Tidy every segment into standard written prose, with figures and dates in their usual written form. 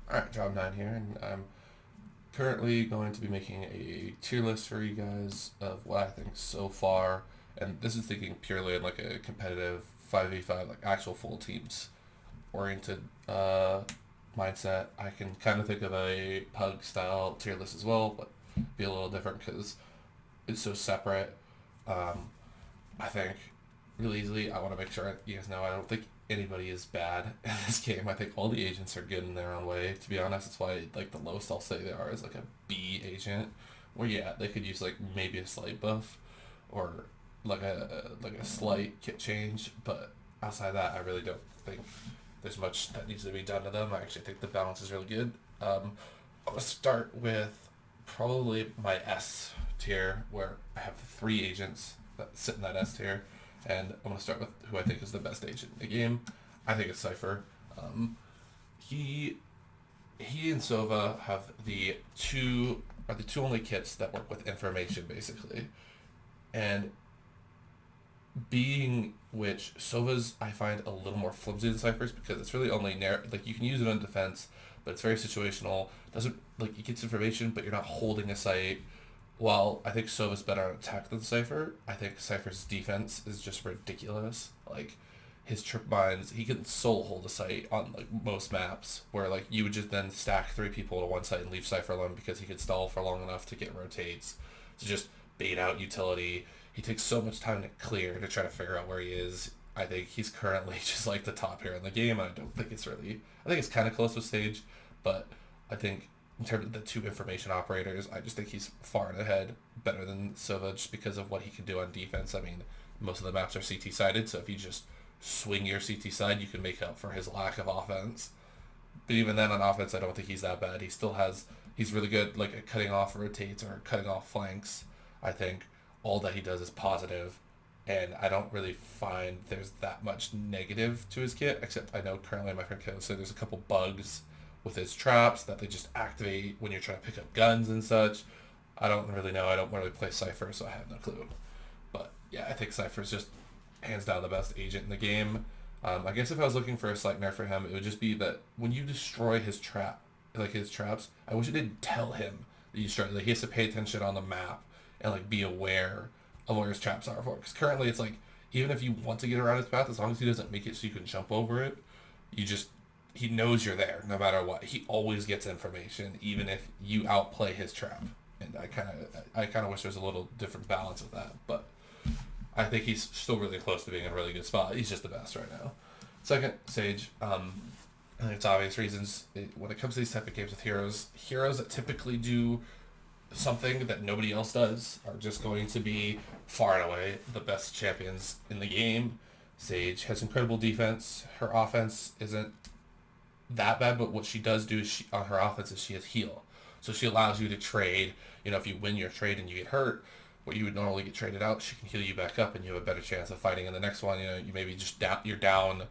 Alright, Job 9 here, and I'm currently going to be making a tier list for you guys of what I think so far, and this is thinking purely in like a competitive 5v5, like actual full teams oriented mindset. I can kind of think of a pug style tier list as well, but be a little different because it's so separate. Um, I think really easily. I want to make sure you guys know I don't think anybody is bad in this game. I think all the agents are good in their own way. To be honest, that's why like the lowest I'll say they are is like a B agent, where yeah they could use like maybe a slight buff, or like a slight kit change. But outside of that, I really don't think there's much that needs to be done to them. I actually think the balance is really good. I'm gonna start with probably my S tier, where I have three agents that sit in that S tier, and I'm gonna start with who I think is the best agent in the game. I think it's Cypher. Um, he he and Sova have the two only kits that work with information basically, and being which Sova's I find a little more flimsy than Cypher's because it's really only like you can use it on defense, but it's very situational. Doesn't like it gets information, but you're not holding a site. While I think Sova's better on attack than Cypher, I think Cypher's defense is just ridiculous. Like his trip mines, he can solo hold a site on like most maps, where like you would just then stack three people to one site and leave Cypher alone because he could stall for long enough to get rotates to just bait out utility. He takes so much time to clear to try to figure out where he is. I think he's currently just like the top hero in the game. I don't think it's really. I think it's kind of close with Sage, but I think in terms of the two information operators, I just think he's far and ahead better than Silva just because of what he can do on defense. I mean, most of the maps are CT sided, so if you just swing your CT side, you can make up for his lack of offense. But even then, on offense, I don't think he's that bad. He's really good like at cutting off rotates or cutting off flanks. I think all that he does is positive, and I don't really find there's that much negative to his kit. Except I know currently my friend Kale said there's a couple bugs with his traps that they just activate when you're trying to pick up guns and such. I don't really know. I don't really play Cypher, so I have no clue. But yeah, I think Cypher's just hands down the best agent in the game. I guess if I was looking for a slight nerf for him, it would just be that when you destroy his his traps, I wish it didn't tell him that you destroyed. Like he has to pay attention on the map and like be aware of where his traps are for. Because currently it's like even if you want to get around his path, as long as he doesn't make it so you can jump over it, you just he knows you're there no matter what. He always gets information, even if you outplay his trap. And I kind of wish there was a little different balance with that, but I think he's still really close to being in a really good spot. He's just the best right now. Second, Sage. I think it's obvious reasons. When it comes to these type of games with heroes that typically do something that nobody else does are just going to be far and away the best champions in the game. Sage has incredible defense. Her offense isn't that bad, but what she does do is on her offense is she has heal. So she allows you to trade. If you win your trade and you get hurt, where you would normally get traded out, she can heal you back up, and you have a better chance of fighting in the next one. You maybe just you're down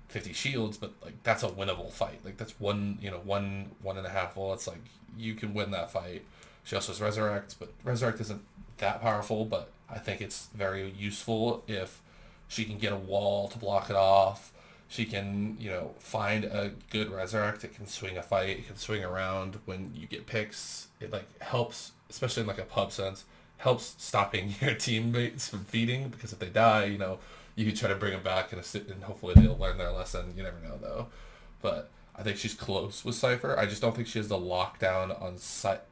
50 shields, but like that's a winnable fight. Like that's one and a half bullets. Like you can win that fight. She also has resurrect, but resurrect isn't that powerful. But I think it's very useful if she can get a wall to block it off. She can, find a good resurrect. It can swing a fight. It can swing around when you get picks. It like helps, especially in like a pub sense, helps stopping your teammates from feeding because if they die, you can try to bring them back and hopefully they'll learn their lesson. You never know though. But I think she's close with Cypher. I just don't think she has the lockdown on site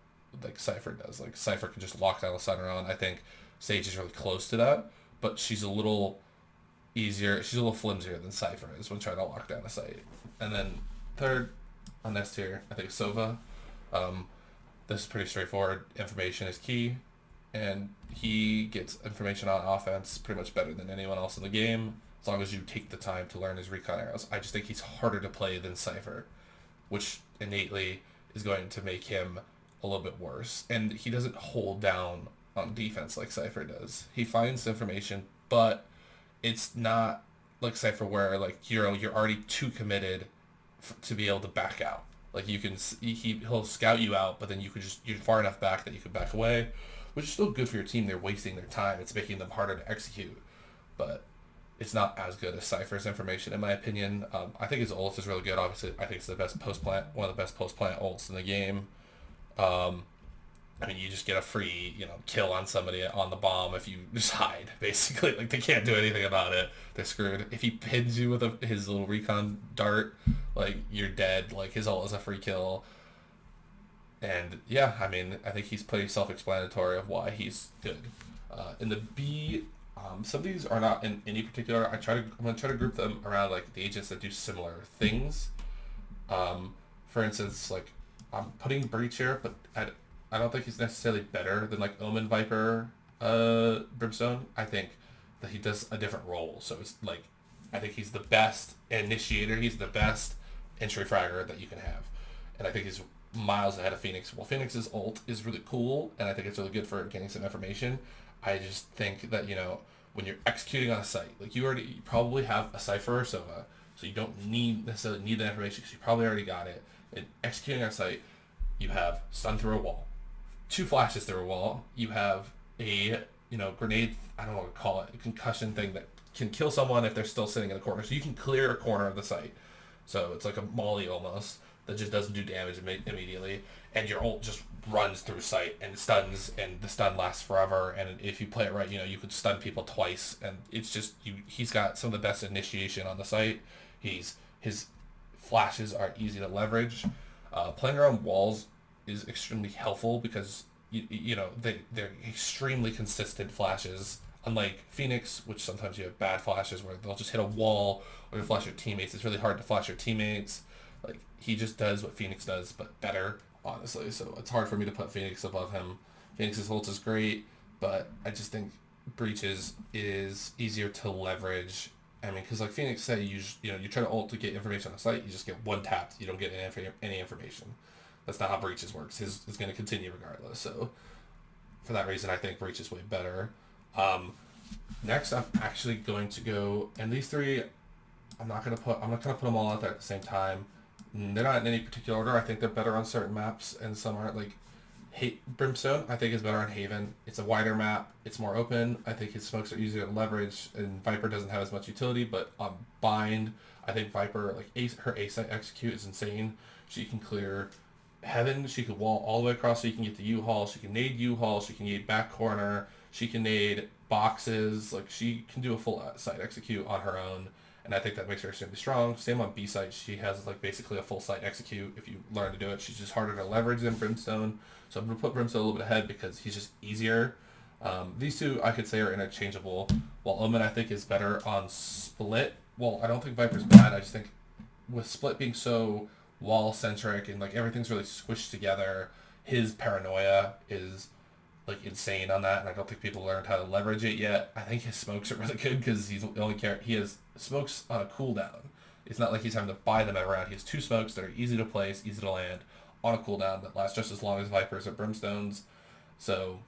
like Cypher does. Like Cypher can just lock down the center on. I think Sage is really close to that, but she's a little easier. She's a little flimsier than Cypher is when trying to lock down a site. And then third on this tier, I think Sova. Um, this is pretty straightforward. Information is key, and he gets information on offense pretty much better than anyone else in the game. As long as you take the time to learn his recon arrows, I just think he's harder to play than Cypher, which innately is going to make him a little bit worse. And he doesn't hold down on defense like Cypher does. He finds information, but it's not like Cypher where like you're already too committed to be able to back out. Like you can he'll scout you out, but then you're far enough back that you can back away, which is still good for your team. They're wasting their time. It's making them harder to execute, but it's not as good as Cypher's information in my opinion. I think his ult is really good. Obviously, I think it's the best post plant, one of the best post plant ults in the game. Um, I mean, you just get a free, kill on somebody on the bomb if you just hide, basically. Like, they can't do anything about it. They're screwed. If he pins you with his little recon dart, like, you're dead. Like, his ult is a free kill. And, yeah, I mean, I think he's pretty self-explanatory of why he's good. In the B, some of these are not in any particular. I'm going to try to group them around, like, the agents that do similar things. For instance, like, I'm putting Breach here, but I don't think he's necessarily better than like Omen Viper Brimstone. I think that he does a different role. So it's like I think he's the best initiator. He's the best entry fragger that you can have. And I think he's miles ahead of Phoenix. Well, Phoenix's ult is really cool, and I think it's really good for getting some information. I just think that, when you're executing on a site, like you probably have a Cypher or Sova, so you don't necessarily need that information because you probably already got it. And executing on a site, you have stun through a wall, 2 flashes through a wall. You have a grenade. I don't know what to call it, a concussion thing that can kill someone if they're still sitting in a corner. So you can clear a corner of the site. So it's like a molly almost that just doesn't do damage immediately, and your ult just runs through sight and stuns, and the stun lasts forever. And if you play it right, you could stun people twice, and it's just he's got some of the best initiation on the site. His flashes are easy to leverage. Playing around walls is extremely helpful because they're extremely consistent flashes. Unlike Phoenix, which sometimes you have bad flashes where they'll just hit a wall or you flash your teammates. It's really hard to flash your teammates. Like, he just does what Phoenix does, but better, honestly. So it's hard for me to put Phoenix above him. Phoenix's ult is great, but I just think Breaches is easier to leverage. I mean, because like Phoenix said, you try to ult to get information on the site, you just get one tapped. You don't get any information. That's not how Breaches works. His is going to continue regardless. So for that reason, I think Breach is way better. Next, I'm actually going to go, and these three, I'm not going to put them all out there at the same time. They're not in any particular order. I think they're better on certain maps, and some aren't. Like, Brimstone, I think, is better on Haven. It's a wider map. It's more open. I think his smokes are easier to leverage, and Viper doesn't have as much utility. But on Bind, I think Viper, like her A-site execute is insane. She can clear Heaven. She can wall all the way across so you can get the U-Haul. She can nade U-Haul. She can nade back corner. She can nade boxes. Like, she can do a full site execute on her own. And I think that makes her extremely strong. Same on B site. She has like basically a full site execute if you learn to do it. She's just harder to leverage than Brimstone. So I'm going to put Brimstone a little bit ahead because he's just easier. These two I could say are interchangeable. While Omen I think is better on Split. Well, I don't think Viper's bad. I just think with Split being so wall centric and like everything's really squished together, his paranoia is like insane on that, and I don't think people learned how to leverage it yet. I think his smokes are really good because he has smokes on a cooldown. It's not like he's having to buy them every round. He has 2 smokes that are easy to place, easy to land, on a cooldown that lasts just as long as Vipers or Brimstones. So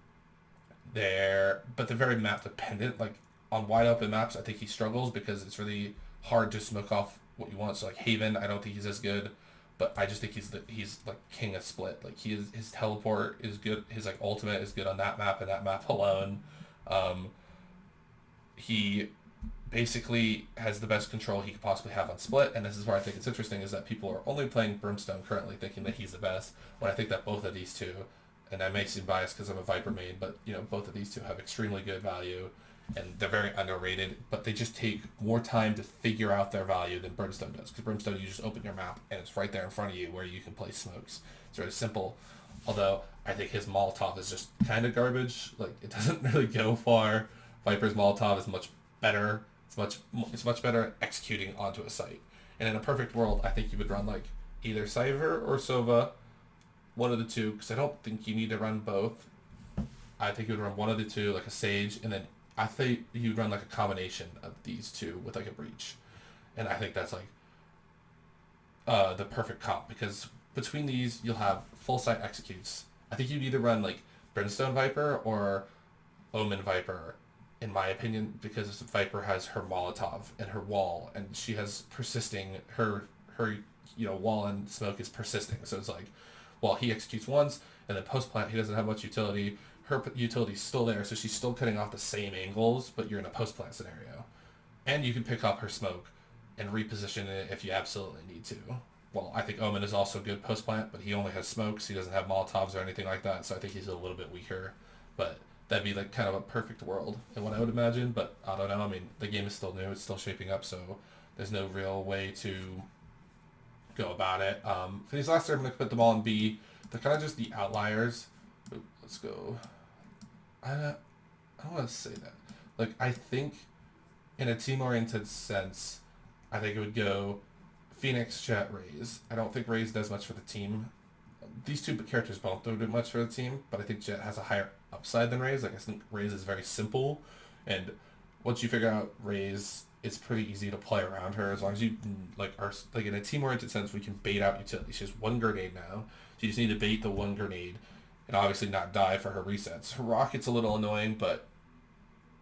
they're very map dependent. Like on wide open maps, I think he struggles because it's really hard to smoke off what you want. So like Haven, I don't think he's as good. But I just think he's like king of Split. Like his teleport is good. His like ultimate is good on that map and that map alone. He basically has the best control he could possibly have on Split, and this is where I think it's interesting is that people are only playing Brimstone currently thinking that he's the best, when I think that both of these two, and I may seem biased because I'm a Viper main, but both of these two have extremely good value, and they're very underrated, but they just take more time to figure out their value than Brimstone does. Because Brimstone, you just open your map, and it's right there in front of you where you can place smokes. It's very simple. Although, I think his Molotov is just kind of garbage. Like, it doesn't really go far. Viper's Molotov is much better. It's much better at executing onto a site. And in a perfect world, I think you would run, like, either Cypher or Sova, one of the two, because I don't think you need to run both. I think you would run one of the two, like a Sage, and then I think you'd run like a combination of these two with like a Breach. And I think that's like the perfect comp, because between these you'll have full site executes. I think you'd either run like Brimstone Viper or Omen Viper, in my opinion, because Viper has her Molotov and her wall, and she has persisting, her wall and smoke is persisting. So it's like, well, he executes once, and then post plant he doesn't have much utility. Her utility's still there, so she's still cutting off the same angles, but you're in a post-plant scenario. And you can pick up her smoke and reposition it if you absolutely need to. Well, I think Omen is also good post plant, but he only has smokes. He doesn't have Molotovs or anything like that, so I think he's a little bit weaker. But that'd be like kind of a perfect world in what I would imagine. But I don't know. I mean, the game is still new; it's still shaping up, so there's no real way to go about it. For these last three, I'm gonna put them all in B. They're kind of just the outliers. Ooh, let's go. I don't want to say that. Like I think in a team-oriented sense, I think it would go Phoenix, Jet, Raze. I don't think Raze does much for the team. These two characters both don't do much for the team, but I think Jet has a higher upside than Raze. Like I think Raze is very simple, and once you figure out Raze, it's pretty easy to play around her as long as you like are like in a team-oriented sense. We can bait out utility. She has one grenade now. So you just need to bait the one grenade, and obviously not die for her resets. Her rocket's a little annoying, but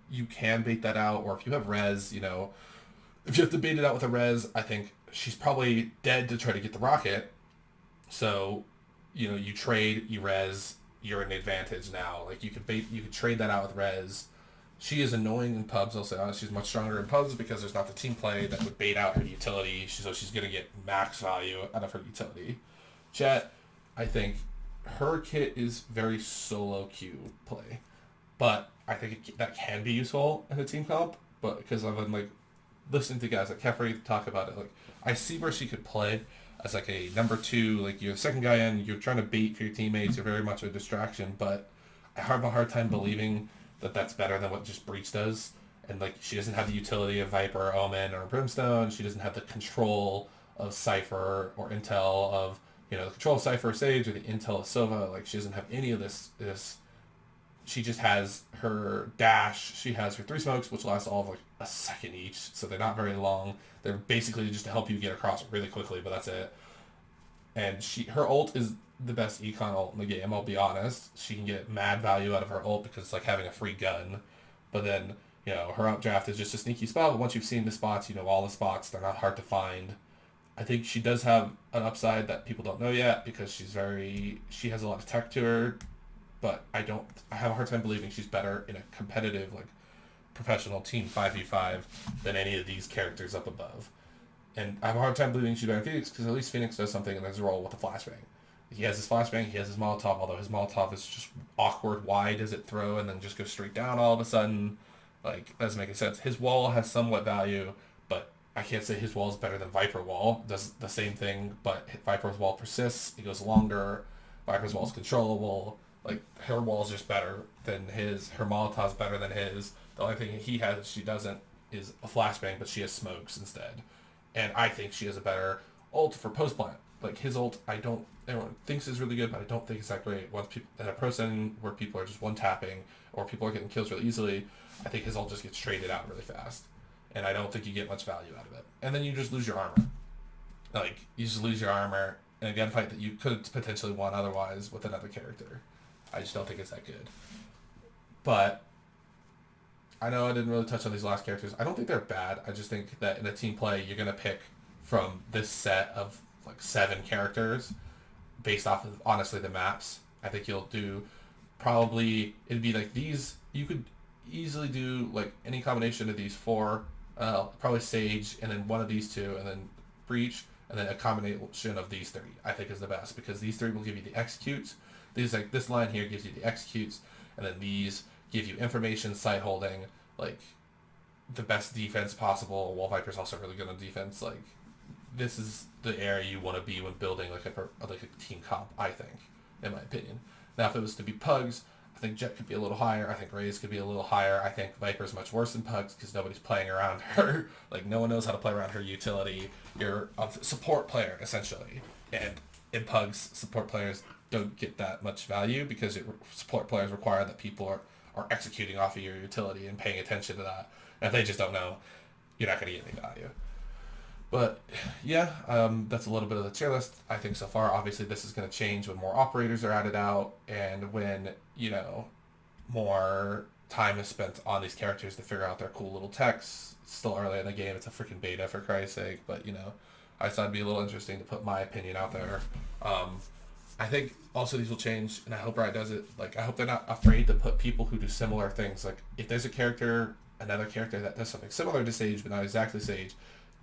you can bait that out. Or if you have res, if you have to bait it out with a res, I think she's probably dead to try to get the rocket. So, you trade, you res, you're in advantage now. Like you could trade that out with res. She is annoying in pubs. I'll say honest, she's much stronger in pubs because there's not the team play that would bait out her utility. So she's gonna get max value out of her utility. Jet, I think her kit is very solo queue play, but I think that can be useful in a team comp. But because I've been like listening to guys like Kefri talk about it, like I see where she could play as like a number two, like you're the second guy in, you're trying to bait for your teammates, you're very much a distraction, but I have a hard time believing that that's better than what just Breach does. And like she doesn't have the utility of Viper, Omen, or Brimstone. She doesn't have the control of Cypher or intel of the control of Cypher or Sage or the intel of Sova. Like she doesn't have any of this. She just has her dash. She has her three smokes, which last all of like a second each, so they're not very long. They're basically just to help you get across really quickly, but that's it. And her ult is the best econ ult in the game. I'll be honest. She can get mad value out of her ult because it's like having a free gun. But then her updraft is just a sneaky spot. But once you've seen the spots, all the spots. They're not hard to find. I think she does have an upside that people don't know yet because she has a lot of tech to her, but I have a hard time believing she's better in a competitive like professional team 5v5 than any of these characters up above. And I have a hard time believing she's better than Phoenix because at least Phoenix does something in his role with a flashbang. He has his flashbang, he has his Molotov, although his Molotov is just awkward. Why does it throw and then just go straight down all of a sudden? Like, that doesn't make any sense. His wall has somewhat value, but I can't say his wall is better than Viper wall. It does the same thing, but Viper's wall persists. It goes longer. Viper's wall is controllable. Like, her wall is just better than his. Her Molotov's better than his. The only thing he has she doesn't is a flashbang, but she has smokes instead. And I think she has a better ult for post plant. Like his ult, everyone thinks is really good, but I don't think it's that great. Once people in a pro setting where people are just one tapping or people are getting kills really easily, I think his ult just gets traded out really fast, and I don't think you get much value out of it. And then you just lose your armor. Like you just lose your armor in a gunfight that you could potentially won otherwise with another character. I just don't think it's that good. But I know I didn't really touch on these last characters. I don't think they're bad. I just think that in a team play, you're gonna pick from this set of like 7 characters based off of honestly the maps. I think you'll do it'd be like these. You could easily do like any combination of these 4. Probably Sage and then one of these 2 and then Breach and then a combination of these 3. I think is the best because these 3 will give you the executes. These like this line here gives you the executes, and then these give you information, site holding, like the best defense possible. While Viper's also really good on defense. Like this is the area you want to be when building like a team comp. I think, in my opinion. Now, if it was to be Pugs, I think Jet could be a little higher. I think Raze could be a little higher. I think Viper's much worse than Pugs because nobody's playing around her. Like no one knows how to play around her utility. You're a support player essentially, and in Pugs, support players don't get that much value because support players require that people are executing off of your utility and paying attention to that. And if they just don't know, you're not going to get any value. But yeah, that's a little bit of the tier list. I think so far, obviously this is going to change when more operators are added out and when, more time is spent on these characters to figure out their cool little techs. It's still early in the game. It's a freaking beta for Christ's sake. But, I thought it'd be a little interesting to put my opinion out there. I think also these will change, and I hope Riot does it. Like, I hope they're not afraid to put people who do similar things. Like, if there's a character another character that does something similar to Sage, but not exactly Sage,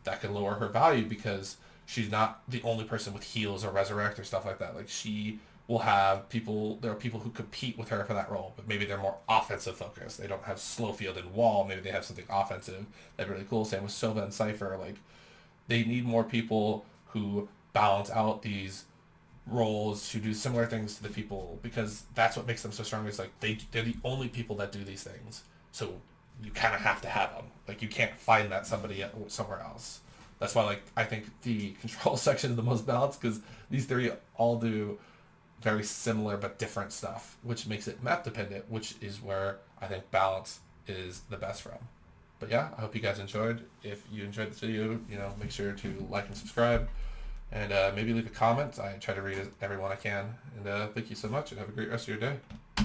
that can lower her value because she's not the only person with heals or resurrect or stuff like that. Like she will have people. There are people who compete with her for that role, but maybe they're more offensive focused. They don't have slow field and wall. Maybe they have something offensive that'd be really cool. Same with Sova and Cypher. Like they need more people who balance out these roles who do similar things to the people because that's what makes them so strong. Is like they're the only people that do these things. So you kind of have to have them. Like you can't find that somebody somewhere else. That's why like I think the control section is the most balanced because these three all do very similar but different stuff, which makes it map dependent, which is where I think balance is the best from. But yeah, I hope you guys enjoyed. If you enjoyed this video, make sure to like and subscribe, and maybe leave a comment. I try to read everyone I can. And thank you so much, and have a great rest of your day.